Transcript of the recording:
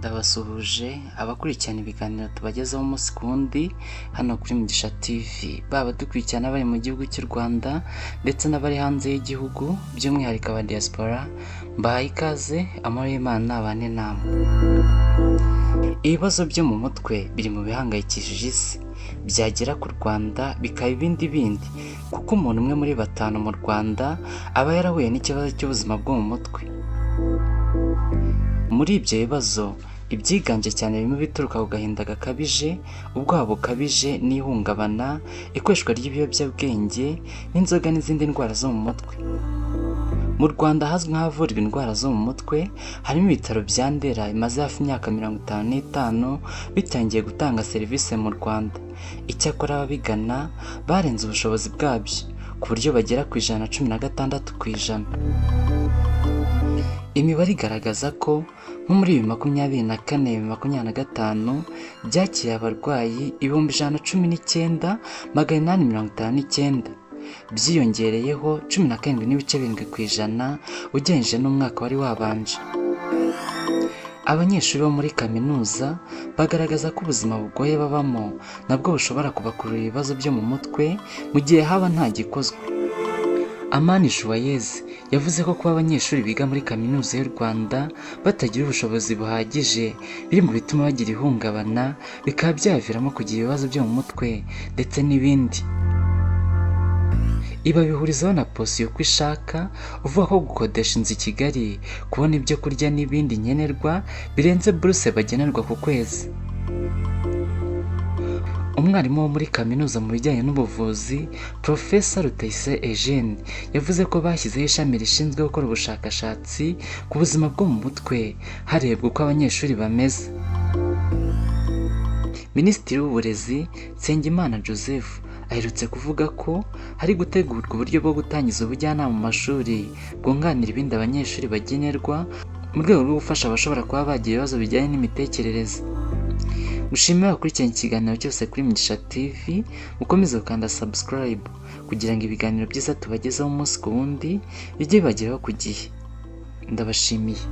Ndabasuhuje abakurikirana ibiganiro tubagezaho umunsi ku wundi hano kuri Mugisha TV, baba dukurikirana bari mu gihugu cy'u Rwanda ndetse n'abari hanze y'igihugu, by'umwihariko aba diaspora. Mbahaye ikaze, amahoro y'Imana abane namwe. Ibibazo byo mu mutwe biri mu bihangayikishije isi, byagera ku Rwanda bikaba ibindi bindi, kuko umuntu umwe muri batanu mu Rwanda aba yarahuye n'ikibazo cy'ubuzima bwo mu mutwe. Muri ibyo bibazo ibyiganje cyane birimo bituruka ku gahinda gakabije, ubwoba bukabije n'ihungabana, ikoreshwa ry'ibiyobyabwenge n'inzoga n'izindi ndwara zo mu mutwe. Mu Rwanda hazwi nk'ahavurirwa indwara zo mu mutwe, harimo ibitaro bya Ndera bimaze hafi imyaka 55 bitangiye gutanga serivisi mu Rwanda. Icyakora ababigana barenze ubushobozi bwabyo ku buryo bagera ku 116%. Imibare igaragaza ko nko muri 2024-2025 byakiriye abarwayi 119,859, byiyongereyeho 17.7% ugereranyije n'umwaka wari wabanje. Abanyeshuri bo muri kaminuza bagaragaza ko ubuzima bugoye babamo nabwo bushobora kubakurura ibibazo byo mu mutwe mu gihe haba nta gikozwe. Amani yavuze ko kuba abanyeshuri biga muri Kaminuza y'u Rwanda batagira ubushobozi buhagije biri mu bituma bagira ihungabana, bikaba byaviramo kugira ibibazo byo mu mutwe ndetse n'ibindi. Iba bihurizaho na posiyo uko ishaka, uvuga ko gukodesha inzu i Kigali, kubona ibyo kurya n'ibindi nkenerwa birenze buruse bagenerwa ku kwezi. Umwarimu wo muri kaminuza mu bijyanye n'ubuvuzi, Profesa Rutayise Eugene, yavuze ko bashyizeho ishami rishinzwe gukora ubushakashatsi ku buzima bwo mu mutwe harebwa uko abanyeshuri bameze. Minisitiri w'Uburezi Nsengimana Joseph aherutse kuvuga ko hari gutegurwa uburyo bwo gutangiza ubujyanama mu mashuri bwunganira ibindi abanyeshuri bagenerwa mu rwego rwo gufasha abashobora kuba bagira ibibazo bijyanye n'imitekerereze. Mushimire abakurikirana ikiganiro cyose kuri Mugisha TV, mukomeze gukanda subscribe kugira ngo ibiganiro byiza tubagezaho umunsi ku wundi bijye bibageraho ku gihe. Ndabashimiye.